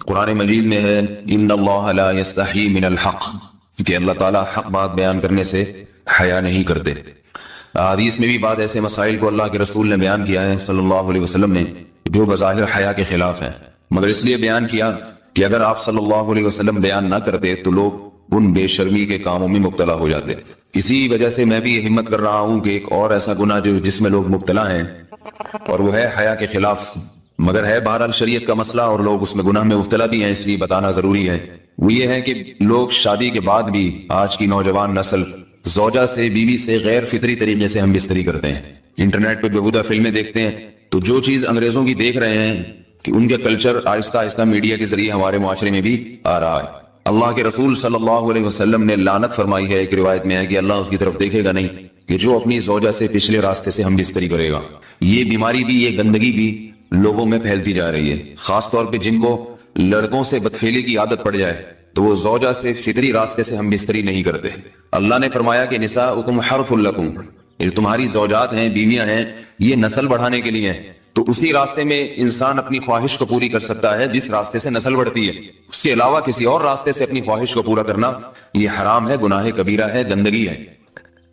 قرآن مجید میں ہے ان اللہ لا یستحی من الحق، کہ اللہ تعالیٰ حق بات بیان کرنے سے حیا نہیں کرتے۔ حدیث میں بھی بعض ایسے مسائل کو اللہ کے رسول نے بیان کیا ہے صلی اللہ علیہ وسلم نے جو بظاہر حیا کے خلاف ہیں، مگر اس لیے بیان کیا کہ اگر آپ صلی اللہ علیہ وسلم بیان نہ کرتے تو لوگ ان بے شرمی کے کاموں میں مبتلا ہو جاتے۔ اسی وجہ سے میں بھی یہ ہمت کر رہا ہوں کہ ایک اور ایسا گناہ جس میں لوگ مبتلا ہیں اور وہ ہے حیا کے خلاف، مگر ہے بہرحال شریعت کا مسئلہ اور لوگ اس میں گناہ میں مبتلا بھی ہیں، اس لیے بتانا ضروری ہے۔ وہ یہ ہے کہ لوگ شادی کے بعد بھی آج کی نوجوان نسل زوجہ سے، بیوی سے غیر فطری طریقے سے ہم بستری کرتے ہیں۔ انٹرنیٹ پہ بیہودہ فلمیں دیکھتے ہیں تو جو چیز انگریزوں کی دیکھ رہے ہیں کہ ان کے کلچر آہستہ آہستہ میڈیا کے ذریعے ہمارے معاشرے میں بھی آ رہا ہے۔ اللہ کے رسول صلی اللہ علیہ وسلم نے لعنت فرمائی ہے، ایک روایت میں ہے کہ اللہ اس کی طرف دیکھے گا نہیں کہ جو اپنی زوجہ سے پچھلے راستے سے ہم بستری کرے گا۔ یہ بیماری بھی، یہ گندگی بھی لوگوں میں پھیلتی جا رہی ہے، خاص طور پہ جن کو لڑکوں سے بدفعلی کی عادت پڑ جائے تو وہ زوجہ سے فطری راستے سے ہم بستری نہیں کرتے۔ اللہ نے فرمایا کہ نساؤکم حرث لکم، یہ تمہاری زوجات ہیں، بیویاں ہیں، یہ نسل بڑھانے کے لیے ہیں۔ تو اسی راستے میں انسان اپنی خواہش کو پوری کر سکتا ہے جس راستے سے نسل بڑھتی ہے، اس کے علاوہ کسی اور راستے سے اپنی خواہش کو پورا کرنا یہ حرام ہے، گناہ کبیرہ ہے، گندگی ہے۔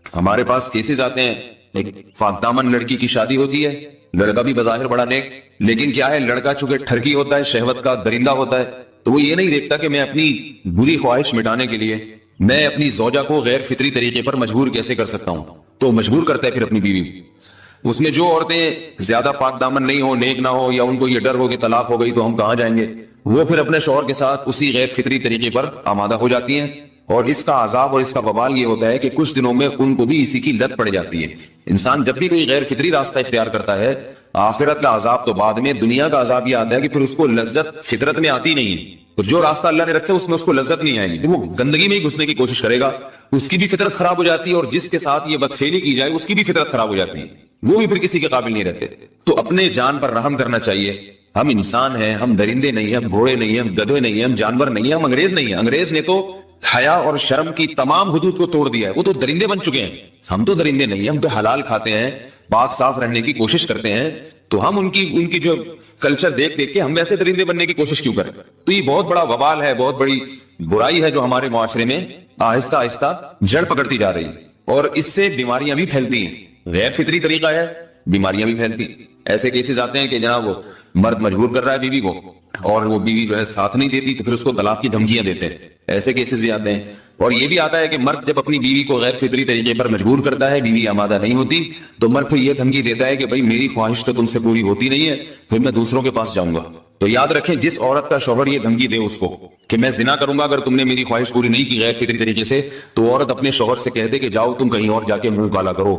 ہمارے پاس کیسز آتے ہیں، ایک پاک دامن لڑکی کی شادی ہوتی ہے، لڑکا بھی بظاہر بڑا نیک، لیکن کیا ہے لڑکا چونکہ ٹھرکی ہوتا ہے، شہوت کا درندہ ہوتا ہے، تو وہ یہ نہیں دیکھتا کہ میں اپنی بری خواہش مٹانے کے لیے میں اپنی زوجہ کو غیر فطری طریقے پر مجبور کیسے کر سکتا ہوں، تو مجبور کرتا ہے پھر اپنی بیوی۔ اس میں جو عورتیں زیادہ پاک دامن نہیں ہو، نیک نہ ہو، یا ان کو یہ ڈر ہو کہ طلاق ہو گئی تو ہم کہاں جائیں گے، وہ پھر اپنے شوہر کے ساتھ اسی غیر فطری طریقے پر آمادہ ہو جاتی ہیں، اور اس کا عذاب اور اس کا وبال یہ ہوتا ہے کہ کچھ دنوں میں ان کو بھی اسی کی لت پڑ جاتی ہے۔ انسان جب بھی کوئی غیر فطری راستہ اختیار کرتا ہے، آخرت کا عذاب تو بعد میں، دنیا کا عذاب یہ آتا ہے کہ پھر اس کو لذت فطرت میں آتی نہیں ہے، تو جو راستہ اللہ نے رکھا اس میں اس کو لذت نہیں آئے گی، وہ گندگی میں ہی گھسنے کی کوشش کرے گا، اس کی بھی فطرت خراب ہو جاتی ہے، اور جس کے ساتھ یہ بدفعلی کی جائے اس کی بھی فطرت خراب ہو جاتی ہے، وہ بھی پھر کسی کے قابل نہیں رہتے۔ تو اپنے جان پر رحم کرنا چاہیے، ہم انسان ہیں، ہم درندے نہیں ہیں، ہم گھوڑے نہیں ہیں، ہم گدھے نہیں ہیں، ہم جانور نہیں ہیں، ہم انگریز نہیں ہیں۔ انگریز نے تو حیا اور شرم کی تمام حدود کو توڑ دیا ہے، وہ تو درندے بن چکے ہیں، ہم تو درندے نہیں ہیں، ہم تو حلال کھاتے ہیں، پاک صاف رہنے کی کوشش کرتے ہیں، تو ہم ان کی جو کلچر دیکھ کے ہم ویسے درندے بننے کی کوشش کیوں کریں؟ تو یہ بہت بڑا وبال ہے، بہت بڑی برائی ہے جو ہمارے معاشرے میں آہستہ آہستہ جڑ پکڑتی جا رہی ہے، اور اس سے بیماریاں بھی پھیلتی ہیں، غیر فطری طریقہ ہے، بیماریاں بھی پھیلتی ہیں۔ ایسے کیسز آتے ہیں کہ جناب وہ مرد مجبور کر رہا ہے بیوی کو، اور وہ بیوی جو ہے ساتھ نہیں دیتی تو پھر اس کو طلاق کی دھمکیاں دیتے ہیں، ایسے کیسز بھی آتے ہیں۔ اور یہ بھی آتا ہے کہ مرد جب اپنی بیوی کو غیر فطری طریقے پر مجبور کرتا ہے، بیوی آمادہ نہیں ہوتی، تو مرد پھر یہ دھمکی دیتا ہے کہ بھائی میری خواہش تو تم سے پوری ہوتی نہیں ہے، پھر میں دوسروں کے پاس جاؤں گا۔ تو یاد رکھیں، جس عورت کا شوہر یہ دھمکی دے اس کو کہ میں زنا کروں گا اگر تم نے میری خواہش پوری نہیں کی غیر فطری طریقے سے، تو عورت اپنے شوہر سے کہہ دے کہ جاؤ تم کہیں اور جا کے منہ کالا کرو،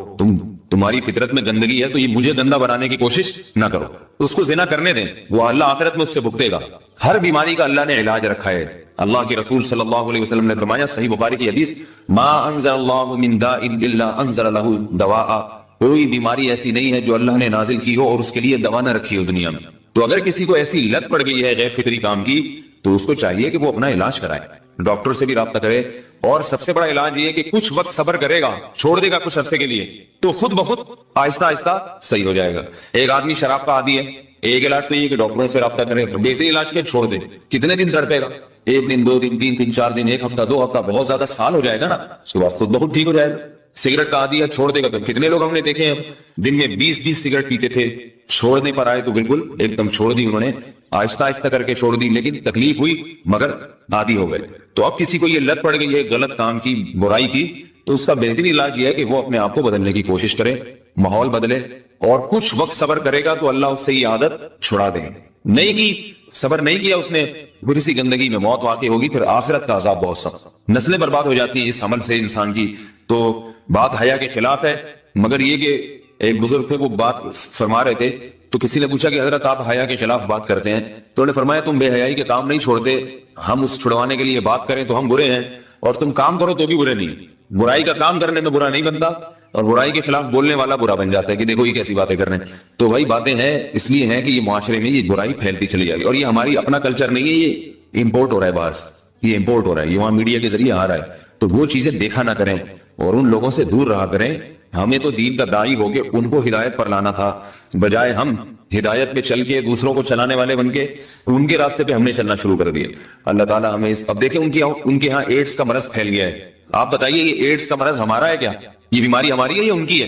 تمہاری فطرت میں گندگی ہے تو یہ مجھے گندا بنانے کی کوشش نہ کرو، اس کو زنا کرنے دیں، وہ اللہ آخرت میں اس سے بھگتے گا۔ ہر بیماری کا اللہ نے علاج رکھا ہے۔ اللہ کے رسول صلی اللہ علیہ وسلم نے فرمایا، صحیح بخاری کی حدیث، ما انزل اللہ من داء الا انزل له دواء، کوئی بیماری ایسی نہیں ہے جو اللہ نے نازل کی ہو اور اس کے لیے دوا نہ رکھی ہو دنیا میں۔ تو اگر کسی کو ایسی لت پڑ گئی ہے غیر فطری کام کی تو اس کو چاہیے کہ وہ اپنا علاج کرائے، ڈاکٹر سے بھی رابطہ کرے، اور سب سے بڑا علاج یہ ہے کہ کچھ وقت صبر کرے گا، چھوڑ دے گا کچھ عرصے کے لیے، تو خود بخود آہستہ آہستہ صحیح ہو جائے گا۔ ایک آدمی شراب کا عادی ہے، ایک علاج تو یہ کہ ڈاکٹروں سے رابطہ کرے، بہترین علاج کے چھوڑ دے، کتنے دن تڑپے گا؟ ایک دن، دو دن، تین دن، چار دن، ایک ہفتہ، دو ہفتہ، بہت زیادہ سال ہو جائے گا نا، اس کے بعد خود بخود ٹھیک ہو جائے گا۔ سگریٹ کا عادی ہے، چھوڑ دے گا، تو کتنے لوگ ہم نے دیکھے ہیں دن میں 20 سگریٹ پیتے تھے، چھوڑنے پر آئے تو بالکل ایک دم چھوڑ دی انہوں نے، آہستہ آہستہ کر کے چھوڑ دی، لیکن تکلیف ہوئی مگر عادی ہو گئے۔ تو اب کسی کو یہ لت پڑ گئی ہے غلط کام کی، برائی کی، تو اس کا بہترین علاج یہ ہے کہ وہ اپنے آپ کو بدلنے کی کوشش کرے، ماحول بدلے، اور کچھ وقت صبر کرے گا تو اللہ اس سے یہ عادت چھڑا دے۔ نہیں کی، صبر نہیں کیا اس نے، بری سی گندگی میں موت واقع ہوگی، پھر آخرت کا عذاب بہت سخت، نسلیں برباد ہو جاتی ہیں اس عمل سے انسان کی۔ تو بات حیا کے خلاف ہے، مگر یہ کہ ایک بزرگ تھے وہ بات فرما رہے تھے، تو کسی نے پوچھا کہ حضرت آپ حیا کے خلاف بات کرتے ہیں، تو انہوں نے فرمایا تم بے حیائی کے کام نہیں چھوڑتے، ہم اس چھڑوانے کے لیے بات کریں تو ہم برے ہیں، اور تم کام کرو تو بھی برے نہیں۔ برائی کا کام کرنے میں برا نہیں بنتا، اور برائی کے خلاف بولنے والا برا بن جاتا ہے کہ دیکھو یہ کیسی باتیں کر رہے ہیں۔ تو وہی باتیں ہیں، اس لیے ہیں کہ یہ معاشرے میں یہ برائی پھیلتی چلی جائے گی، اور یہ ہماری اپنا کلچر نہیں ہے، یہ امپورٹ ہو رہا ہے باہر سے، یہ امپورٹ ہو رہا ہے، یہ وہاں میڈیا کے ذریعے آ رہا ہے۔ تو وہ چیزیں دیکھا نہ کریں اور ان لوگوں سے دور رہا کریں ہمیں تو دین کا داعی ہو کے ان کو ہدایت پر لانا تھا، بجائے ہم ہدایت پہ چل کے دوسروں کو چلانے والے بن کے ان کے راستے پہ ہم نے چلنا شروع کر دیا۔ اللہ تعالیٰ ہمیں اب دیکھیں ان کے ہاں ایڈس کا مرض پھیل گیا ہے۔ آپ بتائیے یہ ایڈس کا مرض ہمارا ہے کیا؟ یہ بیماری ہماری ہے یا ان کی ہے؟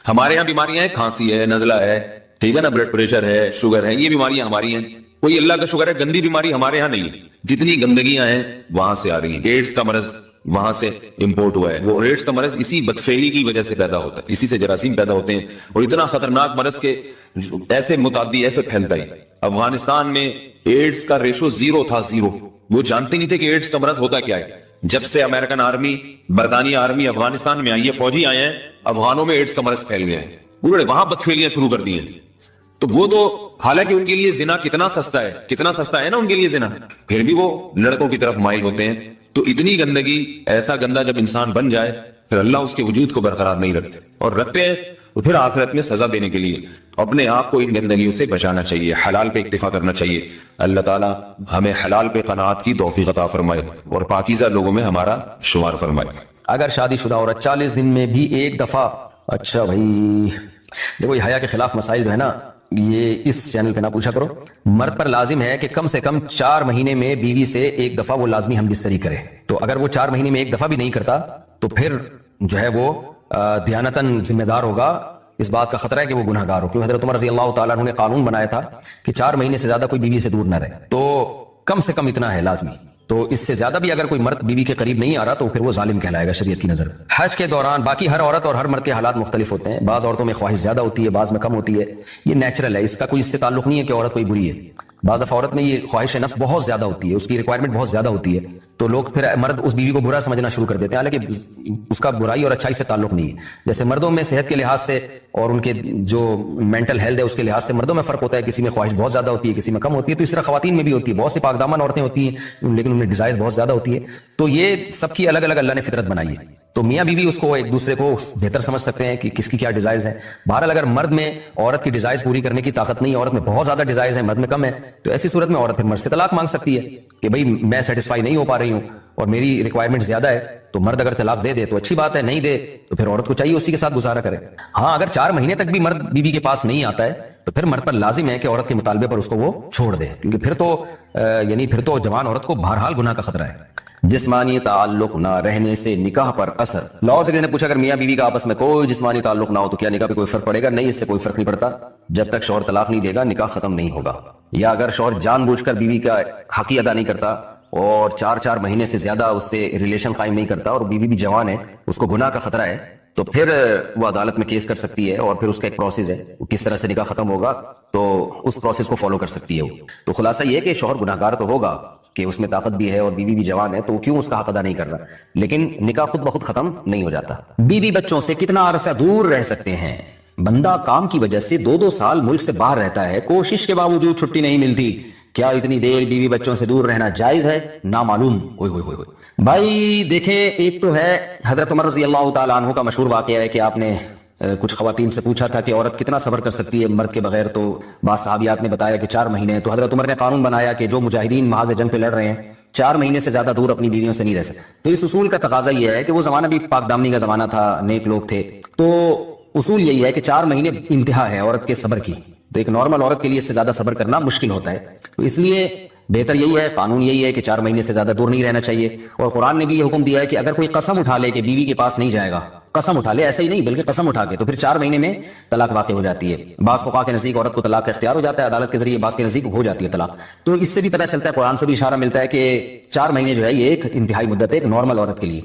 ہمارے یہاں بیماریاں ہیں، کھانسی ہے، نزلہ ہے، ٹھیک ہے نا، بلڈ پریشر ہے، شوگر ہے، یہ بیماریاں ہماری ہیں۔ کوئی اللہ کا شکر ہے گندی بیماری ہمارے یہاں نہیں ہے۔ جتنی گندگیاں ہیں وہاں سے آ رہی ہیں۔ ایڈس کا مرض وہاں سے امپورٹ ہوا ہے۔ وہ ایڈس کا مرض اسی بدفعلی کی وجہ سے پیدا ہوتا ہے، اسی سے جراثیم پیدا ہوتے ہیں، اور اتنا خطرناک مرض کے ایسے متعدی ایسے پھیلتا ہے۔ افغانستان میں ایڈس کا ریشو 0 تھا، 0۔ وہ جانتے نہیں تھے کہ ایڈس کا مرض ہوتا کیا ہے۔ جب سے امریکن آرمی، برطانیہ آرمی افغانستان میں آئی ہے، فوجی آئے ہیں، افغانوں میں ایڈس کا مرض پھیل گیا ہے، انہوں نے وہاں بدفعلیاں شروع کر دی ہیں۔ تو وہ تو حالانکہ ان کے لیے زنا کتنا سستا ہے، کتنا سستا ہے نا ان کے لیے زنا، پھر بھی وہ لڑکوں کی طرف مائل ہوتے ہیں۔ تو اتنی گندگی، ایسا گندا جب انسان بن جائے پھر اللہ اس کے وجود کو برقرار نہیں رکھتے، اور رکھتے ہیں تو پھر آخرت میں سزا دینے کے لیے اپنے آپ کو ان گندگیوں سے بچانا چاہیے، حلال پہ اکتفا کرنا چاہیے۔ اللہ تعالیٰ ہمیں حلال پہ قناعت کی توفیق عطا فرمائے اور پاکیزہ لوگوں میں ہمارا شمار فرمائے۔ اگر شادی شدہ عورت 40 دن میں بھی ایک دفعہ، اچھا بھائی دیکھو یہ حیا کے خلاف مسائل جو ہے نا، یہ اس چینل پہ نہ پوچھا کرو۔ مرد پر لازم ہے کہ کم سے کم 4 مہینے میں بیوی سے ایک دفعہ وہ لازمی ہم بستری کرے۔ تو اگر وہ 4 مہینے میں ایک دفعہ بھی نہیں کرتا تو پھر جو ہے وہ دیانتاً ذمہ دار ہوگا۔ اس بات کا خطرہ ہے کہ وہ گناہ گار ہو، کیونکہ حضرت عمر رضی اللہ تعالیٰ عنہ نے قانون بنایا تھا کہ 4 مہینے سے زیادہ کوئی بیوی سے دور نہ رہے۔ تو کم سے کم اتنا ہے لازمی، تو اس سے زیادہ بھی اگر کوئی مرد بیوی کے قریب نہیں آ رہا تو پھر وہ ظالم کہلائے گا شریعت کی نظر۔ حج کے دوران باقی ہر عورت اور ہر مرد کے حالات مختلف ہوتے ہیں، بعض عورتوں میں خواہش زیادہ ہوتی ہے، بعض میں کم ہوتی ہے، یہ نیچرل ہے، اس کا کوئی اس سے تعلق نہیں ہے کہ عورت کوئی بری ہے۔ بعض دفعہ عورت میں یہ خواہش نفس بہت زیادہ ہوتی ہے، اس کی ریکوائرمنٹ بہت زیادہ ہوتی ہے، تو لوگ پھر مرد اس بیوی کو برا سمجھنا شروع کر دیتے ہیں، حالانکہ اس کا برائی اور اچھائی سے تعلق نہیں ہے۔ جیسے مردوں میں صحت کے لحاظ سے اور ان کے جو مینٹل ہیلتھ ہے اس کے لحاظ سے مردوں میں فرق ہوتا ہے، کسی میں خواہش بہت زیادہ ہوتی ہے، کسی میں کم ہوتی ہے۔ تو اس طرح خواتین میں بھی ہوتی ہے، بہت سی پاک دامن عورتیں ہوتی ہیں لیکن ان میں ڈیزائرز بہت زیادہ ہوتی ہے۔ تو یہ سب کی الگ الگ اللہ نے فطرت بنائی ہے، تو میاں بیوی اس کو ایک دوسرے کو بہتر سمجھ سکتے ہیں کہ کس کی کیا ڈیزائرز ہیں۔ بہرحال اگر مرد میں عورت کی ڈیزائرز پوری کرنے کی طاقت نہیں، عورت میں بہت زیادہ ڈیزائرز ہیں، مرد میں کم ہے، تو ایسی صورت میں عورت پھر مرد سے طلاق مانگ سکتی ہے کہ بھائی میں سیٹسفائی نہیں ہو پا رہی ہوں اور میری ریکوائرمنٹ زیادہ ہے۔ تو مرد اگر طلاق دے دے تو اچھی بات ہے، نہیں دے تو پھر عورت کو چاہیے اسی کے ساتھ گزارا کرے۔ ہاں اگر 4 مہینے تک بھی مرد بیوی کے پاس نہیں آتا ہے تو پھر مرد پر لازم ہے کہ عورت کے مطالبے پر اس کو وہ چھوڑ دے، کیونکہ پھر تو جوان عورت کو بہرحال گناہ کا خطرہ ہے۔ جسمانی تعلق نہ رہنے سے نکاح پر اثر۔ لاہور سے کسی نے پوچھا اگر میاں بیوی کا آپس میں کوئی جسمانی تعلق نہ ہو تو کیا نکاح پہ کوئی فرق پڑے گا؟ نہیں، اس سے کوئی فرق نہیں پڑتا، جب تک شوہر طلاق نہیں دے گا نکاح ختم نہیں ہوگا۔ یا اگر شوہر جان بوجھ کر بیوی کا حق ادا نہیں کرتا اور 4 مہینے سے زیادہ اس سے ریلیشن قائم نہیں کرتا اور بیوی بھی جوان ہے، اس کو گناہ کا خطرہ ہے، تو پھر وہ عدالت میں کیس کر سکتی ہے، اور پھر اس کا ایک پروسیس ہے، کس طرح سے نکاح ختم ہوگا تو اس پروسیس کو فالو کر سکتی ہے وہ۔ تو خلاصہ یہ ہے کہ شوہر گناہ گار تو ہوگا کہ اس میں طاقت بھی ہے اور بیوی بھی جوان ہے، تو کیوں اس کا حق ادا نہیں کر رہا، لیکن نکاح خود بخود ختم نہیں ہو جاتا۔ بیوی بچوں سے کتنا عرصہ دور رہ سکتے ہیں؟ بندہ کام کی وجہ سے 2 سال ملک سے باہر رہتا ہے، کوشش کے باوجود چھٹی نہیں ملتی، کیا اتنی دیر بیوی بچوں سے دور رہنا جائز ہے؟ نامعلوم۔ بھائی دیکھیں، ایک تو ہے حضرت عمر رضی اللہ تعالیٰ عنہ کا مشہور واقعہ ہے کہ آپ نے کچھ خواتین سے پوچھا تھا کہ عورت کتنا صبر کر سکتی ہے مرد کے بغیر، تو بعض صحابیات نے بتایا کہ 4 مہینے۔ تو حضرت عمر نے قانون بنایا کہ جو مجاہدین محاذ جنگ پہ لڑ رہے ہیں 4 مہینے سے زیادہ دور اپنی بیویوں سے نہیں رہ سکتے۔ تو اس اصول کا تقاضا یہ ہے کہ وہ زمانہ بھی پاک دامنی کا زمانہ تھا، نیک لوگ تھے، تو اصول یہی ہے کہ 4 مہینے انتہا ہے عورت کے صبر کی۔ تو ایک نارمل عورت کے لیے اس سے زیادہ صبر کرنا مشکل ہوتا ہے، تو اس لیے بہتر یہی ہے، قانون یہی ہے کہ 4 مہینے سے زیادہ دور نہیں رہنا چاہیے۔ اور قرآن نے بھی یہ حکم دیا ہے کہ اگر کوئی قسم اٹھا لے کہ بیوی کے پاس نہیں جائے گا، قسم اٹھا لے، ایسے ہی نہیں بلکہ قسم اٹھا کے، تو پھر 4 مہینے میں طلاق واقع ہو جاتی ہے۔ بعض فقہا کے نزدیک عورت کو طلاق کا اختیار ہو جاتا ہے عدالت کے ذریعے، بعض کے نزدیک ہو جاتی ہے طلاق۔ تو اس سے بھی پتہ چلتا ہے، قرآن سے بھی اشارہ ملتا ہے کہ 4 مہینے جو ہے یہ ایک انتہائی مدت ہے ایک نارمل عورت کے لیے۔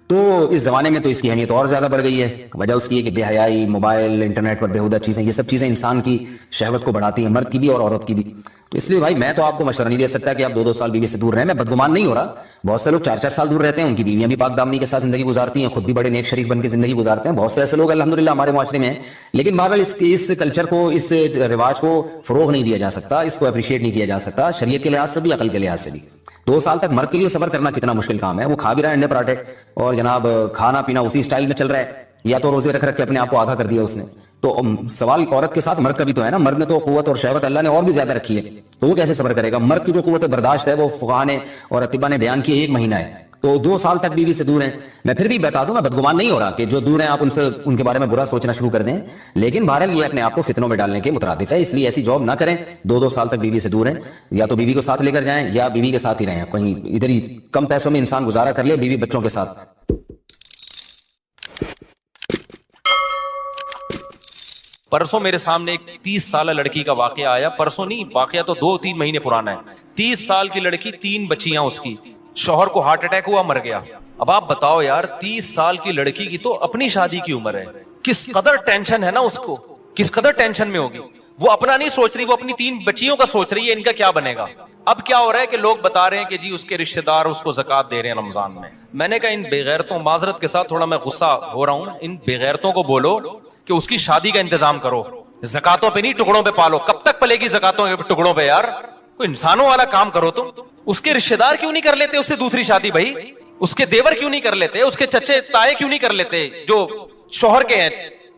تو اس زمانے میں تو اس کی اہمیت اور زیادہ بڑھ گئی ہے، وجہ اس کی ہے کہ بے حیائی، موبائل، انٹرنیٹ پر بےہودہ چیزیں، یہ سب چیزیں انسان کی شہوت کو بڑھاتی ہیں، مرد کی بھی اور عورت کی بھی۔ تو اس لیے بھائی میں تو آپ کو مشورہ نہیں دے سکتا کہ آپ 2 سال بیوی سے دور رہیں، میں بدگمان نہیں ہو رہا، بہت سے لوگ 4 سال دور رہتے ہیں، ان کی بیویاں بھی پاک دامنی کے ساتھ زندگی گزارتی ہیں، خود بھی بڑے نیک شریف بن کے زندگی گزارتے ہیں، بہت سے ایسے لوگ الحمدللہ ہمارے معاشرے میں ہیں۔ لیکن بہرحال اس کلچر کو، اس رواج کو فروغ نہیں دیا جا سکتا، اس کو اپریشیٹ نہیں کیا جا سکتا، شریعت کے لحاظ سے بھی، عقل کے لحاظ سے بھی۔ 2 سال تک مرد کے لیے صبر کرنا کتنا مشکل کام ہے، وہ کھا بھی رہا ہے انڈے پراٹھے اور جناب کھانا پینا اسی سٹائل میں چل رہا ہے، یا تو روزے رکھ کے اپنے آپ کو آدھا کر دیا اس نے۔ تو سوال عورت کے ساتھ مرد کا بھی تو ہے نا، مرد نے تو قوت اور شہوت اللہ نے اور بھی زیادہ رکھی ہے، تو وہ کیسے صبر کرے گا؟ مرد کی جو قوت برداشت ہے وہ فقہاء نے اور اطباء نے بیان کی 1 مہینہ ہے، تو 2 سال تک بیوی سے دور ہیں. میں پھر بھی بتا دوں, میں بدگمان نہیں ہو رہا کہ جو دور ہیں آپ ان سے ان کے بارے میں برا سوچنا شروع کر دیں, لیکن بہرحال یہ اپنے آپ کو فتنوں میں ڈالنے کے مترادف ہے, اس لیے ایسی جاب نہ کریں. 2 سال تک بیوی سے دور ہیں, یا تو بیوی کو ساتھ لے کر جائیں یا بیوی کے ساتھ ہی رہیں. کہیں ادھر ہی کم پیسوں میں انسان گزارا کر لے بیوی بچوں کے ساتھ. پرسوں میرے سامنے ایک 30 سالہ لڑکی کا واقعہ آیا. پرسوں نہیں, واقعہ تو 2-3 مہینے پرانا ہے. 30 سال کی لڑکی, 3 بچیاں اس کی, شوہر کو ہارٹ اٹیک ہوا, مر گیا. اب آپ بتاؤ یار, 30 سال کی لڑکی کی تو اپنی شادی کی عمر ہے, کس قدر ٹینشن ہے نا اس کو, کس قدر ٹینشن میں ہوگی. وہ اپنا نہیں سوچ رہی, وہ اپنی 3 بچیوں کا سوچ رہی ہے, ان کا کیا بنے گا. اب کیا ہو رہا ہے کہ لوگ بتا رہے ہیں کہ جی اس کے رشتہ دار اس کو زکات دے رہے ہیں رمضان میں. میں نے کہا ان بے غیرتوں, معذرت کے ساتھ تھوڑا میں غصہ ہو رہا ہوں, ان بے غیرتوں کو بولو کہ اس کی شادی کا انتظام کرو, زکاتوں پہ نہیں ٹکڑوں پہ پالو. کب تک پلے گی زکاتوں کے ٹکڑوں پہ یار, کوئی انسانوں والا کام کرو. تم اس کے رشتہ دار کیوں نہیں کر لیتے اس سے دوسری شادی بھائی, اس کے دیور کیوں نہیں کر لیتے, اس کے چچے تائے کیوں نہیں کر لیتے, جو شوہر کے ہیں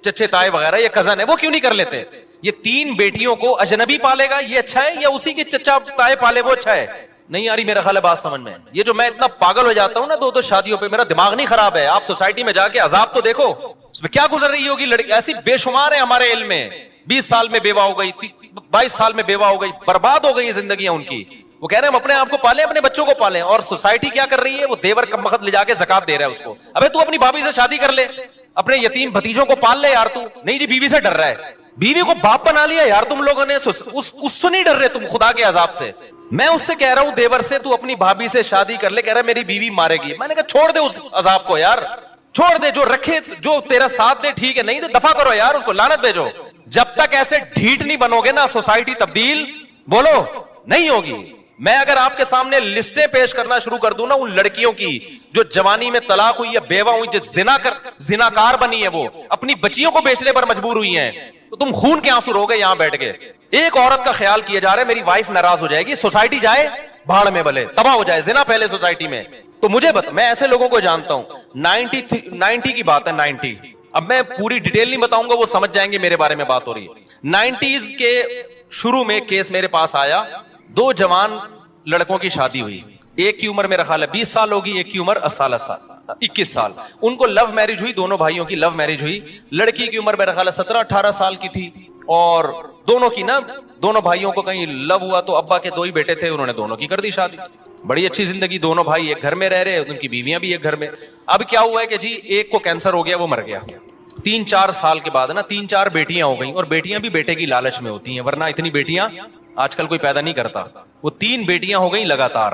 چچے تائے وغیرہ یا کزن ہے وہ کیوں نہیں کر لیتے. یہ 3 بیٹیوں کو اجنبی پالے گا یہ اچھا ہے, یا اسی کے چچا تائے پالے وہ اچھا ہے. نہیں آ رہی میرا خیال ہے بات سمجھ میں. یہ جو میں اتنا پاگل ہو جاتا ہوں نا 2 شادیوں پہ, میرا دماغ نہیں خراب ہے. آپ سوسائٹی میں جا کے عذاب تو دیکھو, اس میں کیا گزر رہی ہوگی لڑکی. ایسی بے شمار ہے ہمارے علم میں, 20 سال میں بیوہ ہو گئی, 22 سال میں بیوہ ہو گئی, برباد ہو گئی زندگیاں ان کی. وہ کہہ رہے ہیں ہم اپنے آپ کو پالیں, اپنے بچوں کو پالیں, اور سوسائٹی کیا کر رہی ہے, وہ دیور کم وقت لے جا کے زکات دے رہا ہے اس کو. ابے تو اپنی بھابھی سے شادی کر لے, اپنے یتیم بھتیجوں کو پال لے یار. تو نہیں جی بیوی سے ڈر رہا ہے, بیوی کو باپ بنا لیا یار تم لوگوں نے, اس سے نہیں ڈر رہے تم خدا کے عذاب سے. میں اس سے کہہ رہا ہوں دیور سے, تو اپنی بھابھی سے شادی کر لے, کہہ رہا ہے میری بیوی مارے گی. میں نے کہا چھوڑ دے اس عذاب کو یار, چھوڑ دے, جو رکھے جو تیرا ساتھ دے ٹھیک ہے, نہیں تو دفع کرو یار, اس کو لعنت بھیجو. جب تک ایسے ڈھیٹ نہیں بنو گے نا سوسائٹی تبدیل بولو نہیں ہوگی. میں اگر آپ کے سامنے لسٹیں پیش کرنا شروع کر دوں نا ان لڑکیوں کی جو جوانی میں طلاق ہوئی یا بیوہ ہوئی, جو زناکار بنی ہے, وہ اپنی بچیوں کو بیچنے پر مجبور ہوئی ہیں, تو تم خون کے آنسو رو گے یہاں بیٹھ کے. ایک عورت کا خیال کیا جا رہا ہے میری وائف ناراض ہو جائے گی, سوسائٹی جائے بھاڑ میں, بھلے تباہ ہو جائے, زنا پہلے سوسائٹی میں. تو مجھے میں ایسے لوگوں کو جانتا ہوں. 90 کی بات ہے, 90. اب میں پوری ڈیٹیل نہیں بتاؤں گا, وہ سمجھ جائیں گے میرے بارے میں بات ہو رہی ہے. 90s کے شروع میں کیس میرے پاس آیا, 2 جوان لڑکوں کی شادی ہوئی. ایک کی عمر میرا خیال ہے 20 سال ہوگی, ایک کی عمر 21 سال. ان کو لو میرج ہوئی, دونوں بھائیوں کی لو میرج ہوئی. لڑکی کی عمر میرا خیال ہے 17-18 سال کی تھی, اور دونوں کی نا, دونوں بھائیوں کو کہیں لو ہوا تو ابا کے 2 ہی بیٹے تھے, انہوں نے دونوں کی کر دی شادی. بڑی اچھی زندگی, دونوں بھائی ایک گھر میں رہ رہے, ان کی بیویاں بھی ایک گھر میں. اب کیا ہوا ہے کہ جی ایک کو کینسر ہو گیا, وہ مر گیا. 3-4 سال کے بعد نا 3-4 بیٹیاں ہو گئیں, اور بیٹیاں بھی بیٹے کی لالچ میں ہوتی ہیں, ورنہ اتنی بیٹیاں آج کل کوئی پیدا نہیں کرتا. وہ 3 بیٹیاں ہو گئیں لگاتار,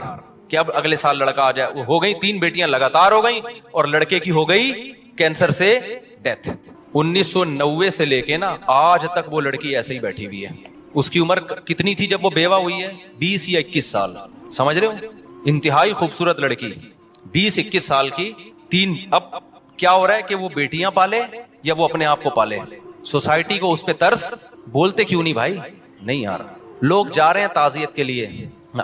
کہ اب اگلے سال لڑکا آ جائے. وہ ہو گئی 3 بیٹیاں لگاتار ہو گئیں, اور لڑکے کی ہو گئی کینسر سے ڈیتھ. 1990 سے لے کے نا آج تک وہ لڑکی ایسے ہی بیٹھی ہوئی ہے. اس کی عمر کتنی تھی جب وہ بیوہ ہوئی ہے, 20 یا 21 سال. سمجھ رہے ہو, انتہائی خوبصورت لڑکی, 20-21 سال کی. 3 اب کیا ہو رہا ہے کہ وہ بیٹیاں پالے یا وہ اپنے آپ کو پالے. سوسائٹی کو اس پہ ترس, بولتے کیوں نہیں بھائی, نہیں یار. لوگ جا رہے ہیں تعزیت کے لیے,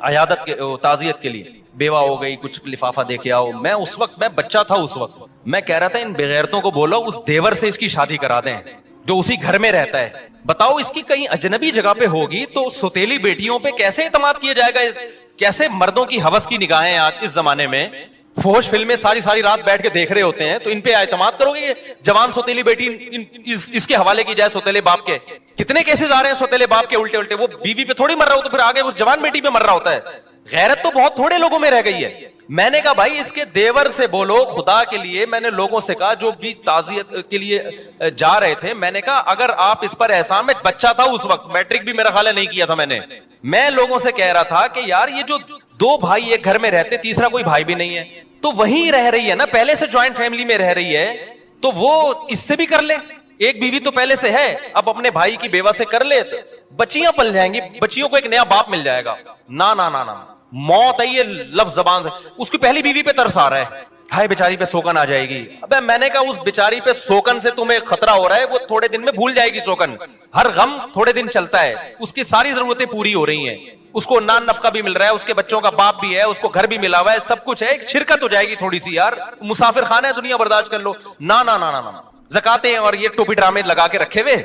عیادت کے تعزیت کے لیے, بیوہ ہو گئی, کچھ لفافہ دے کے آؤ. میں اس وقت, میں بچہ تھا اس وقت, میں کہہ رہا تھا ان بغیرتوں کو بولو اس دیور سے اس کی شادی کرا دیں جو اسی گھر میں رہتا ہے. بتاؤ اس کی کہیں اجنبی جگہ پہ ہوگی تو سوتیلی بیٹیوں پہ کیسے اعتماد کیا جائے گا. کیسے مردوں کی ہوس کی نگاہیں آج اس زمانے میں, فوش فلمیں ساری رات بیٹھ کے دیکھ رہے ہوتے ہیں, تو ان پہ اعتماد کرو گے. جوان سوتیلی بیٹی اس کے حوالے کی جائے سوتیلے باپ کے. کتنے کیسز آ رہے ہیں سوتیلے باپ کے الٹے, وہ بیوی پہ تھوڑی مر رہا ہو تو پھر آگے اس جوان بیٹی پہ مر رہا ہوتا ہے. غیرت تو بہت تھوڑے لوگوں میں رہ گئی ہے. میں نے کہا بھائی اس کے دیور سے بولو خدا کے لیے. میں نے لوگوں سے کہا جو بھی تعزیت کے لیے جا رہے تھے, میں نے کہا اگر آپ اس پر احسان, میں بچہ تھا اس وقت, میٹرک بھی میرا خیال ہے نہیں کیا تھا میں لوگوں سے کہہ رہا تھا کہ یار یہ جو 2 بھائی ایک گھر میں رہتے, تیسرا کوئی بھائی بھی نہیں ہے, تو وہیں رہ رہی ہے نا, پہلے سے جوائنٹ فیملی میں رہ رہی ہے, تو وہ اس سے بھی کر لے. ایک بیوی تو پہلے سے ہے, اب اپنے بھائی کی بیوہ سے کر لے, بچیاں پل جائیں گی, بچیوں کو ایک نیا باپ مل جائے گا. نا نا نا نا, موت ہے یہ لفظ زبان سے. اس کی پہلی بیوی پہ ترس آ رہا ہے, ہائے بیچاری پہ سوکن آ جائے گی. ابے میں نے کہا اس بیچاری پہ سوکن سے تمہیں خطرہ ہو رہا ہے, وہ تھوڑے دن میں بھول جائے گی سوکن. ہر غم تھوڑے دن چلتا ہے, اس کی ساری ضرورتیں پوری ہو رہی ہیں, اس کو نان نفقہ بھی مل رہا ہے, اس کے بچوں کا باپ بھی ہے, اس کو گھر بھی ملا ہوا ہے, سب کچھ ہے. ایک شرکت ہو جائے گی تھوڑی سی یار, مسافر خانہ ہے دنیا, برداشت کر لو. نا نا نا نا, زکاتیں اور یہ ٹوپی ڈرامے لگا کے رکھے ہوئے,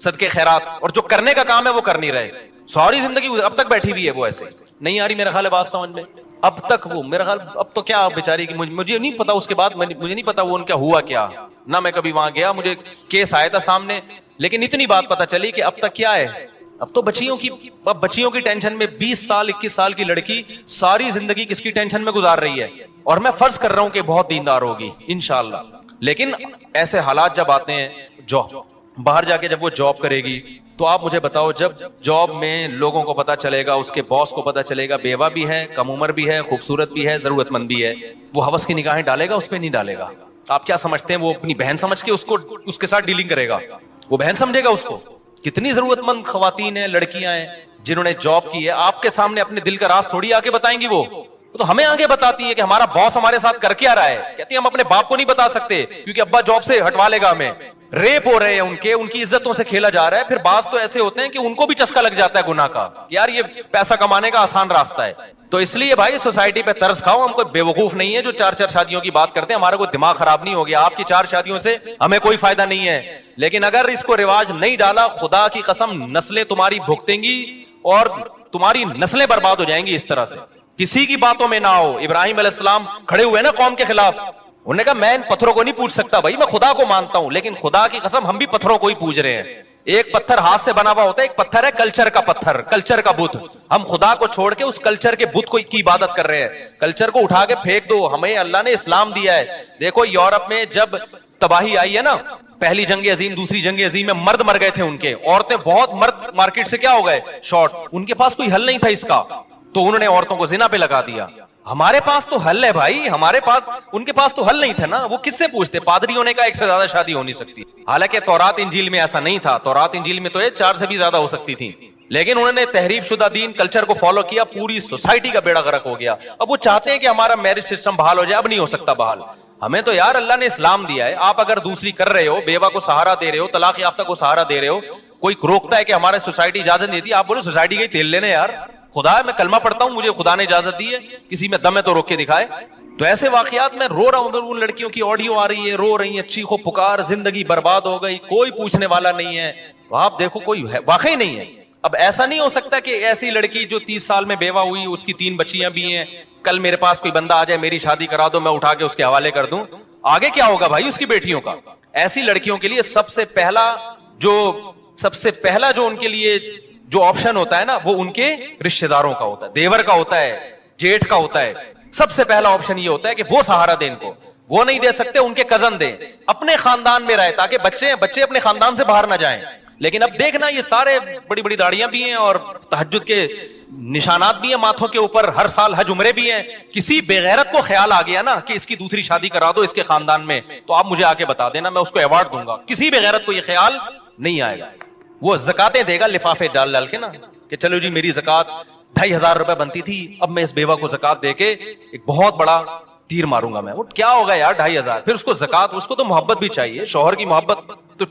صدقے خیرات, اور جو کرنے کا کام ہے وہ کر نہیں رہے. ساری زندگی اب تک بیٹھی ہوئی ہے وہ ایسے. نہیں آ رہی میرا خیال ہے بات سمجھ میں. اب تک وہ میرا خیال اب تو کیا بیچاری کی مجھے نہیں پتا اس کے بعد مجھے نہیں پتا وہ ان کا ہوا کیا نہ میں کبھی وہاں گیا مجھے کیس آیا تھا سامنے لیکن اتنی بات پتا چلی کہ اب تک کیا ہے اب تو بچیوں کی ٹینشن میں 20 سال 21 سال کی لڑکی ساری زندگی کس کی ٹینشن میں گزار رہی ہے اور میں فرض کر رہا ہوں کہ بہت دیندار ہوگی انشاءاللہ لیکن ایسے حالات جب آتے ہیں جو باہر جا کے جب وہ جاب کرے گی تو آپ مجھے بتاؤ جب جاب میں لوگوں کو پتا چلے گا اس کے باس کو پتا چلے گا بیوہ بھی ہے کم عمر بھی ہے خوبصورت بھی ہے ضرورت مند بھی ہے وہ ہوس کی نگاہیں ڈالے گا اس پہ نہیں ڈالے گا آپ کیا سمجھتے ہیں وہ اپنی بہن سمجھ کے اس کے ساتھ ڈیلنگ کرے گا وہ بہن سمجھے گا اس کو کتنی ضرورت مند خواتین ہیں لڑکیاں ہیں جنہوں نے جاب کی ہے آپ کے سامنے اپنے دل کا راز تھوڑی آگے بتائیں گی وہ تو ہمیں آگے بتاتی ہے کہ ہمارا باس ہمارے ساتھ کر کے آ رہا ہے کہتی ہے ہم اپنے باپ کو نہیں بتا سکتے کیونکہ ابا جاب سے ہٹوا لے گا ہمیں ریپ ہو رہے ہیں ان کی عزتوں سے کھیلا جا رہا ہے پھر بعض تو ایسے ہوتے ہیں کہ ان کو بھی چسکا لگ جاتا ہے گناہ کا یار یہ پیسہ کمانے کا آسان راستہ ہے تو اس لیے بھائی سوسائٹی پہ ترس کھاؤ ہم کوئی بیوقوف نہیں ہے جو 4 شادیوں کی بات کرتے ہیں ہمارا کوئی دماغ خراب نہیں ہو گیا آپ کی 4 شادیوں سے ہمیں کوئی فائدہ نہیں ہے لیکن اگر اس کو رواج نہیں ڈالا خدا کی قسم نسلیں تمہاری بھگتیں گی اور تمہاری نسلیں برباد ہو جائیں گی اس طرح سے کسی کی باتوں میں نہ ہو ابراہیم علیہ السلام کھڑے ہوئے نا قوم کے خلاف انہوں نے کہا میں ان پتھروں کو نہیں پوچھ سکتا بھائی میں خدا کو مانتا ہوں لیکن خدا کی قسم ہم بھی پتھروں کو ہی پوج رہے ہیں ایک پتھر ہاتھ سے بنا ہوا ہوتا ہے ایک پتھر ہے کلچر کا پتھر کلچر کا بت ہم خدا کو چھوڑ کے اس کلچر کے بت کی عبادت کر رہے ہیں کلچر کو اٹھا کے پھینک دو ہمیں اللہ نے اسلام دیا ہے دیکھو یورپ میں جب تباہی آئی ہے نا پہلی جنگ عظیم دوسری جنگ عظیم میں مرد مر گئے تھے ان کے عورتیں بہت مرد مارکیٹ سے کیا ہو گئے شارٹ ان کے پاس کوئی حل نہیں تھا اس کا تو انہوں نے عورتوں کو زنا پہ لگا دیا ہمارے پاس تو حل ہے بھائی ہمارے پاس ان کے پاس تو حل نہیں تھا نا وہ کس سے پوچھتے پادریوں نے کہا ایک سے زیادہ شادی ہو نہیں سکتی حالانکہ تورات انجیل میں ایسا نہیں تھا تورات انجیل میں تو 4 سے بھی زیادہ ہو سکتی تھی لیکن انہوں نے تحریف شدہ دین کلچر کو فالو کیا پوری سوسائٹی کا بیڑا غرق ہو گیا اب وہ چاہتے ہیں کہ ہمارا میرج سسٹم بحال ہو جائے اب نہیں ہو سکتا بحال ہمیں تو یار اللہ نے اسلام دیا ہے آپ اگر دوسری کر رہے ہو بیوہ کو سہارا دے رہے ہو طلاق یافتہ کو سہارا دے رہے ہو کوئی روکتا ہے کہ ہمارے سوسائٹی اجازت دیتی ہے آپ بولو سوسائٹی کا ہی تیل لینے یار خدا ہے میں کلمہ پڑھتا ہوں مجھے خدا نے اجازت دی ہے کسی میں دم ہے تو روک کے دکھائے تو ایسے واقعات میں رو رہا ہوں ان لڑکیوں کی آڈیو آ رہی ہے رو رہی ہیں چیخو پکار زندگی برباد ہو گئی کوئی پوچھنے والا نہیں ہے تو آپ دیکھو کوئی واقعی نہیں ہے اب ایسا نہیں ہو سکتا کہ ایسی لڑکی جو 30 سال میں بیوہ ہوئی اس کی 3 بچیاں بھی ہیں کل میرے پاس کوئی بندہ آ جائے میری شادی کرا دو میں اٹھا کے اس کے حوالے کر دوں آگے کیا ہوگا بھائی اس کی بیٹیوں کا ایسی لڑکیوں کے لیے سب سے پہلا جو ان کے لیے جو آپشن ہوتا ہے نا وہ ان کے رشتہ داروں کا ہوتا ہے دیور کا ہوتا ہے جیٹھ کا ہوتا ہے سب سے پہلا آپشن یہ ہوتا ہے کہ وہ سہارا دیں ان کو وہ نہیں دے سکتے ان کے کزن دیں اپنے خاندان میں رہے تاکہ بچے اپنے خاندان سے باہر نہ جائیں لیکن اب دیکھنا یہ سارے بڑی بڑی داڑیاں بھی ہیں اور تہجد کے نشانات بھی ہیں ماتھوں کے اوپر ہر سال حج عمرے بھی ہیں کسی بے غیرت کو خیال آ گیا نا کہ اس کی دوسری شادی کرا دو اس کے خاندان میں تو آپ مجھے آ کے بتا دینا میں اس کو ایوارڈ دوں گا کسی بے غیرت کو یہ خیال نہیں آئے گا وہ زکاتیں دے گا لفافے ڈال کے نا کہ چلو جی میری زکات 2500 روپے بنتی تھی اب میں اس بیوہ کو زکات دے کے ایک بہت بڑا تیر ماروں گا میں وہ کیا ہوگا یار 2500 پھر اس کو زکات اس کو تو محبت بھی چاہیے شوہر کی محبت تو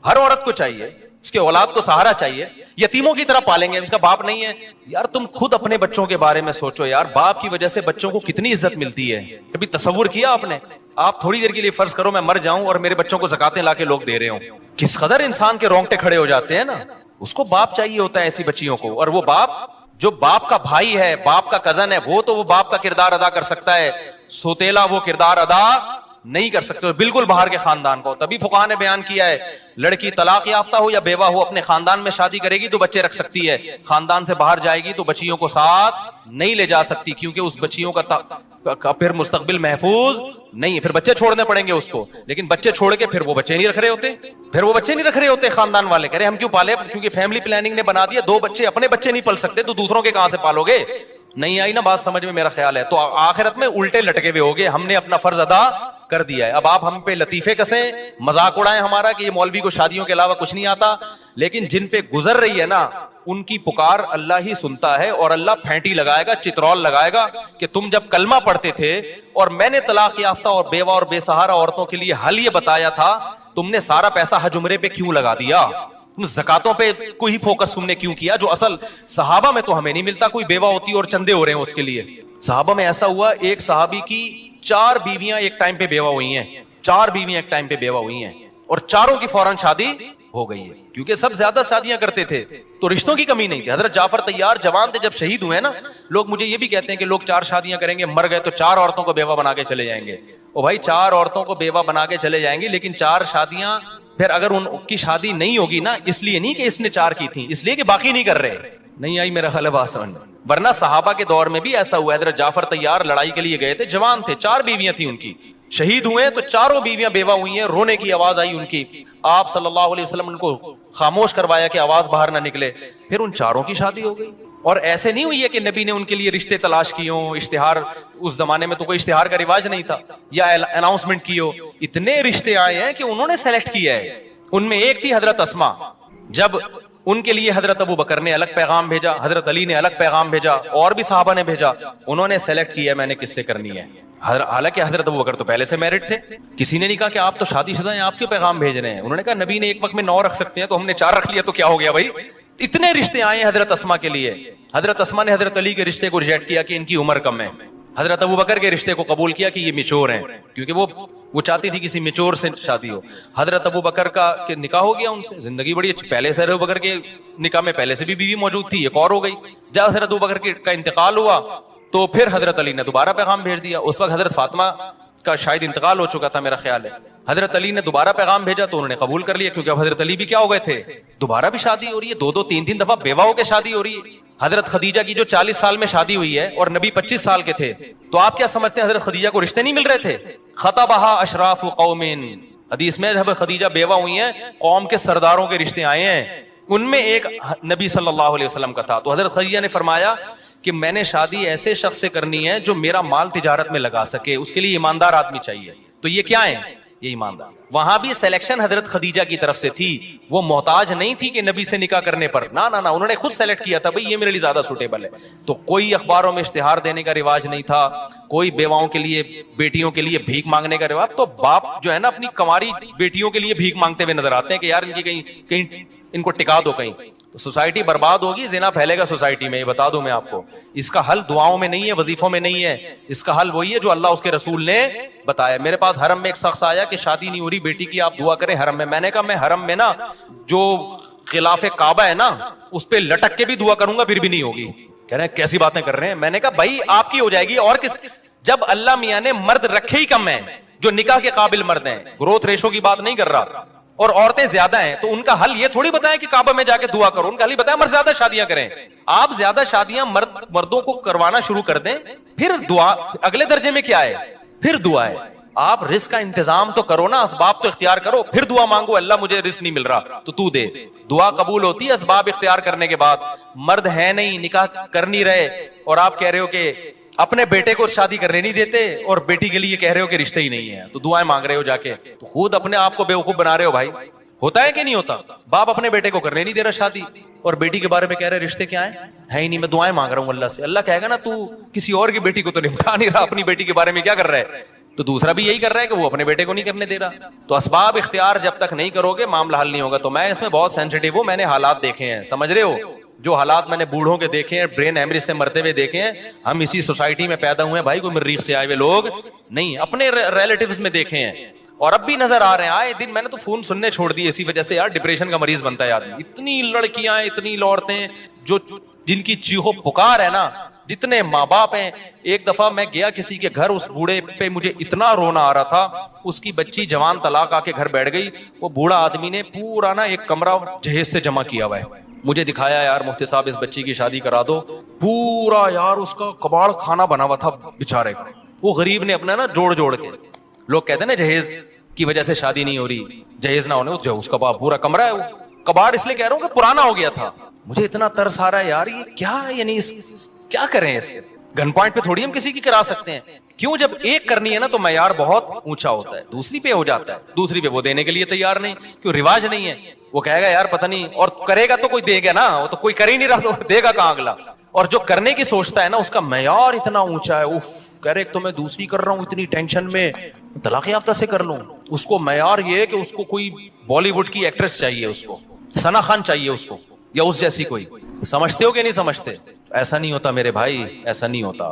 ہر عورت کو چاہیے اس کے اولاد کو سہارا چاہیے یتیموں کی طرح پالیں گے اس کا باپ نہیں ہے یار تم خود اپنے بچوں کے بارے میں سوچو یار باپ کی وجہ سے بچوں کو کتنی عزت ملتی ہے کبھی تصور کیا آپ نے آپ تھوڑی دیر کے لیے فرض کرو میں مر جاؤں اور میرے بچوں کو زکاتیں لا کے لوگ دے رہے ہوں کس قدر انسان کے رونگٹے کھڑے ہو جاتے ہیں نا اس کو باپ چاہیے ہوتا ہے ایسی بچیوں کو اور وہ باپ جو باپ کا بھائی ہے باپ کا کزن ہے وہ تو وہ باپ کا کردار ادا کر سکتا ہے سوتیلا وہ کردار ادا نہیں کر سکتے بالکل باہر کے خاندان کو تبھی فقہاء نے بیان کیا ہے لڑکی طلاق یافتہ ہو یا بیوہ ہو اپنے خاندان میں شادی کرے گی تو بچے رکھ سکتی ہے خاندان سے باہر جائے گی تو بچیوں کو ساتھ نہیں لے جا سکتی کیونکہ اس بچیوں کا پھر مستقبل محفوظ نہیں ہے پھر بچے چھوڑنے پڑیں گے اس کو لیکن بچے چھوڑ کے پھر وہ بچے نہیں رکھ رہے ہوتے خاندان والے کہہ رہے ہم کیوں پالے کیونکہ فیملی پلاننگ نے بنا دیا 2 بچے اپنے بچے نہیں پل سکتے تو دوسروں کے کہاں سے پالو گے نہیں آئی نا بات سمجھ میں میرا خیال ہے تو آخرت میں الٹے لٹکے ہوئے ہوگے ہم نے اپنا فرض ادا کر دیا ہے اب آپ ہم پہ لطیفے کسیں مذاق اڑائیں ہمارا کہ یہ مولوی کو شادیوں کے علاوہ کچھ نہیں آتا لیکن جن پہ گزر رہی ہے نا ان کی پکار اللہ ہی سنتا ہے اور اللہ پھینٹی لگائے گا چترول لگائے گا کہ تم جب کلمہ پڑھتے تھے اور میں نے طلاق یافتہ اور بیوہ اور بے سہارا عورتوں کے لیے حل یہ بتایا تھا تم نے سارا پیسہ حج عمرے پہ کیوں لگا دیا تم زکاتوں پہ کوئی فوکس تم نے کیوں کیا جو اصل صحابہ میں تو ہمیں نہیں ملتا کوئی بیوہ ہوتی اور چندے ہو رہے ہیں اس کے لیے صحابہ میں ایسا ہوا ایک صحابی کی 4 بیویاں ایک ٹائم پہ بیوہ ہوئی ہیں 4 بیویاں ایک ٹائم پہ بیوہ ہوئی ہیں اور چاروں کی فوراً شادی ہو گئی ہے, کیونکہ سب زیادہ شادیاں کرتے تھے تو رشتوں کی کمی نہیں تھی. حضرت جعفر طیار جوان تھے جب شہید ہوئے نا, لوگ مجھے یہ بھی کہتے ہیں کہ لوگ 4 شادیاں کریں گے, مر گئے تو 4 عورتوں کو بیوہ بنا کے چلے جائیں گے. او بھائی 4 عورتوں کو بیوہ بنا کے چلے جائیں گے, لیکن 4 شادیاں پھر اگر ان کی شادی نہیں ہوگی نا, اس لیے نہیں کہ اس نے 4 کی تھی, اس لیے کہ باقی نہیں کر رہے. نہیں آئی میرا خیال ہے بات سمجھ. ورنہ صحابہ کے دور میں بھی ایسا ہوا. حضرت جعفر طیار لڑائی کے لیے گئے تھے, جوان تھے, 4 بیویاں تھیں ان کی, شہید ہوئے تو 4 بیویاں بیوہ ہوئی ہیں. رونے کی آواز آئی ان کی, آپ صلی اللہ علیہ وسلم ان کو خاموش کروایا کہ آواز باہر نہ نکلے. پھر ان 4 کی شادی ہو گئی. اور ایسے نہیں ہوئی ہے کہ نبی نے ان کے لیے رشتے تلاش کیے ہوں, اشتہار, اس زمانے میں تو کوئی اشتہار کا رواج نہیں تھا, یا اناؤنسمنٹ کی ہو. اتنے رشتے آئے ہیں کہ انہوں نے سلیکٹ کیا ہے. ان میں ایک تھی حضرت اسما, جب ان کے لیے حضرت ابو بکر نے الگ پیغام بھیجا, حضرت علی نے الگ پیغام بھیجا, اور بھی صحابہ نے بھیجا, انہوں نے سلیکٹ کیا میں نے کس سے کرنی ہے. حالانکہ حضرت ابو بکر تو پہلے سے میرڈ تھے. کسی نے نہیں کہا کہ آپ تو شادی شدہ ہیں, آپ کیوں پیغام بھیج رہے ہیں. انہوں نے کہا نبی نے ایک وقت میں 9 رکھ سکتے ہیں, تو ہم نے 4 رکھ لیا تو کیا ہو گیا بھائی. اتنے رشتے آئے ہیں حضرت اسما کے لیے. حضرت اسما نے حضرت علی کے رشتے کو ریجیکٹ کیا کہ ان کی عمر کم ہے. حضرت ابو بکر کے رشتے کو قبول کیا کہ یہ میچور ہیں, کیونکہ وہ چاہتی تھی کسی میچور سے شادی ہو. حضرت ابو بکر کا نکاح ہو گیا ان سے, زندگی بڑی اچھی. پہلے حضرت ابو بکر کے نکاح میں پہلے سے بھی بیوی موجود تھی, ایک اور ہو گئی. جب حضرت ابو بکر کا انتقال ہوا تو پھر حضرت علی نے دوبارہ پیغام بھیج دیا. اس وقت حضرت فاطمہ کا شاید انتقال ہو چکا تھا میرا خیال ہے. حضرت علی نے دوبارہ پیغام بھیجا تو انہوں نے قبول کر لیا, کیونکہ اب حضرت علی بھی کیا ہو گئے تھے, دوبارہ بھی شادی ہو رہی ہے, 2 3 دفعہ بیوہ ہو کے شادی ہو رہی ہے. حضرت خدیجہ کی جو 40 سال میں شادی ہوئی ہے اور نبی 25 سال کے تھے, تو آپ کیا سمجھتے ہیں حضرت خدیجہ کو رشتے نہیں مل رہے تھے؟ خطبہا اشراف قوم, حدیث میں جب خدیجہ بیوہ ہوئی ہیں قوم کے سرداروں کے رشتے آئے ہیں, ان میں ایک نبی صلی اللہ علیہ وسلم کا تھا. تو حضرت خدیجہ نے فرمایا کہ میں نے شادی ایسے شخص سے کرنی ہے جو میرا مال تجارت میں لگا سکے, اس کے لیے ایماندار آدمی چاہیے. تو یہ کیا ہے, یہ ایماندار. وہاں بھی سلیکشن حضرت خدیجہ کی طرف سے تھی, وہ محتاج نہیں تھی کہ نبی سے نکاح کرنے پر, نہ انہوں نے خود سلیکٹ کیا تھا بھئی یہ میرے لیے زیادہ سوٹیبل ہے. تو کوئی اخباروں میں اشتہار دینے کا رواج نہیں تھا, کوئی بیواؤں کے لیے, بیٹیوں کے لیے بھیک مانگنے کا رواج. تو باپ جو ہے نا اپنی کنواری بیٹیوں کے لیے بھیک مانگتے ہوئے نظر آتے ہیں کہ یار ان کی کہیں ان کو ٹکا دو کہیں, تو سوسائٹی برباد ہوگی, زنا پھیلے گا سوسائٹی میں. یہ بتا دوں میں آپ کو, اس کا حل دعاؤں میں نہیں ہے, وظیفوں میں نہیں ہے, اس کا حل وہی ہے جو اللہ اس کے رسول نے بتایا. میرے پاس حرم میں ایک شخص آیا کہ شادی نہیں ہو رہی بیٹی کی, آپ دعا کریں حرم میں. میں نے کہا میں حرم میں نا جو غلاف کعبہ ہے نا اس پہ لٹک کے بھی دعا کروں گا پھر بھی نہیں ہوگی. کہہ رہے ہیں کیسی باتیں کر رہے ہیں. میں نے کہا بھائی آپ کی ہو جائے گی اور کس, جب اللہ میاں نے مرد رکھے ہی کم ہیں جو نکاح کے قابل مرد ہیں, گروتھ ریشو کی بات نہیں کر رہا, اور عورتیں زیادہ ہیں, تو ان کا حل یہ تھوڑی بتائیں کہ کعبہ میں جا کے دعا کرو. ان کا حل بتائیں مرد زیادہ شادیاں کریں. آپ زیادہ شادیاں مردوں کو کروانا شروع کر دیں, پھر دعا اگلے درجے میں کیا ہے, پھر دعا ہے. آپ رزق کا انتظام تو کرو نا, اسباب تو اختیار کرو, پھر دعا مانگو اللہ مجھے رزق نہیں مل رہا تو دے. دعا قبول ہوتی ہے اسباب اختیار کرنے کے بعد. مرد ہے نہیں, نکاح کر نہیں رہے, اور آپ کہہ رہے ہو کہ اپنے بیٹے کو شادی کرنے نہیں دیتے اور بیٹی کے لیے کہہ رہے ہو کہ رشتے ہی نہیں ہے, تو دعائیں مانگ رہے ہو جا کے, تو خود اپنے آپ کو بیوقوف بنا رہے ہو بھائی. ہوتا ہے کہ نہیں ہوتا؟ باپ اپنے بیٹے کو کرنے نہیں دے رہا شادی, اور بیٹی کے بارے میں کہہ رہے رشتے کیا ہیں, ہے ہی نہیں, میں دعائیں مانگ رہا ہوں اللہ سے. اللہ کہے گا نا تو کسی اور کی بیٹی کو تو نمٹا نہیں رہا, اپنی بیٹی کے بارے میں کیا کر رہا ہے, تو دوسرا بھی یہی کر رہا ہے کہ وہ اپنے بیٹے کو نہیں کرنے دے رہا. تو اسباب اختیار جب تک نہیں کرو گے معاملہ حل نہیں ہوگا. تو میں اس میں بہت سینسیٹیو ہوں, میں نے حالات دیکھے ہیں, سمجھ رہے ہو, جو حالات میں نے بوڑھوں کے دیکھے ہیں, برین ہیمریج سے مرتے ہوئے دیکھے ہیں. ہم اسی سوسائٹی میں پیدا ہوئے ہیں بھائی, کوئی مریخ سے آئے ہوئے لوگ نہیں, اپنے ریلیٹیوز میں دیکھے ہیں, اور اب بھی نظر آ رہے ہیں آئے دن. میں نے تو فون سننے چھوڑ دی اسی وجہ سے یار, ڈپریشن کا مریض بنتا ہے آدمی. اتنی لڑکیاں ہیں, اتنی عورتیں جو جن کی چیخو پکار ہے نا, جتنے ماں باپ ہیں. ایک دفعہ میں گیا کسی کے گھر, اس بوڑھے پہ مجھے اتنا رونا آ رہا تھا. اس کی بچی جوان طلاق آ کے گھر بیٹھ گئی. وہ بوڑھا آدمی نے پورا نا ایک کمرہ جہیز سے جمع کیا ہوا ہے, مجھے دکھایا یار مفتی صاحب اس بچی کی شادی کرا دو. پورا یار اس کا کباڑ کھانا بنا ہوا تھا بیچارے کا, وہ غریب نے اپنا نا جوڑ جوڑ کے. لوگ کہتے ہیں نا جہیز کی وجہ سے شادی نہیں ہو رہی, جہیز نہ ہونے, جو اس کا پورا کمرہ ہے, وہ کباڑ اس لیے کہہ رہا ہوں کہ پرانا ہو گیا تھا. مجھے اتنا ترس آ رہا ہے یار, یہ کیا یعنی کیا کریں اس کے گن پوائنٹ پہ تھوڑی ہم کسی کی کرا سکتے ہیں. کیوں, جب ایک کرنی ہے نا تو معیار بہت اونچا ہوتا ہے, دوسری پہ ہو جاتا ہے, دوسری پہ وہ دینے کے لیے تیار نہیں, کیوں رواج نہیں ہے. وہ کہے گا یار پتہ نہیں, اور کرے گا تو کوئی دے گا نا, وہ تو کوئی کر ہی نہیں رہا تو دے گا کہاں اگلا. اور جو کرنے کی سوچتا ہے نا اس کا معیار اتنا اونچا ہے, اف کہہ رہے تو میں دوسری کر رہا ہوں اتنی ٹینشن میں, طلاق یافتہ سے کر لوں. اس کو معیار یہ ہے کہ اس کو کوئی بالی ووڈ کی ایکٹریس چاہیے, اس کو ثنا خان چاہیے اس کو, یا اس جیسی کوئی. سمجھتے ہو کہ نہیں سمجھتے؟ ایسا نہیں ہوتا میرے بھائی, ایسا نہیں ہوتا.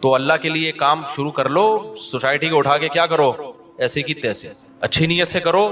تو اللہ کے لیے کام شروع کر لو, سوسائٹی کو اٹھا کے کیا کرو, ایسے کی تیسے, اچھی نیت سے کرو,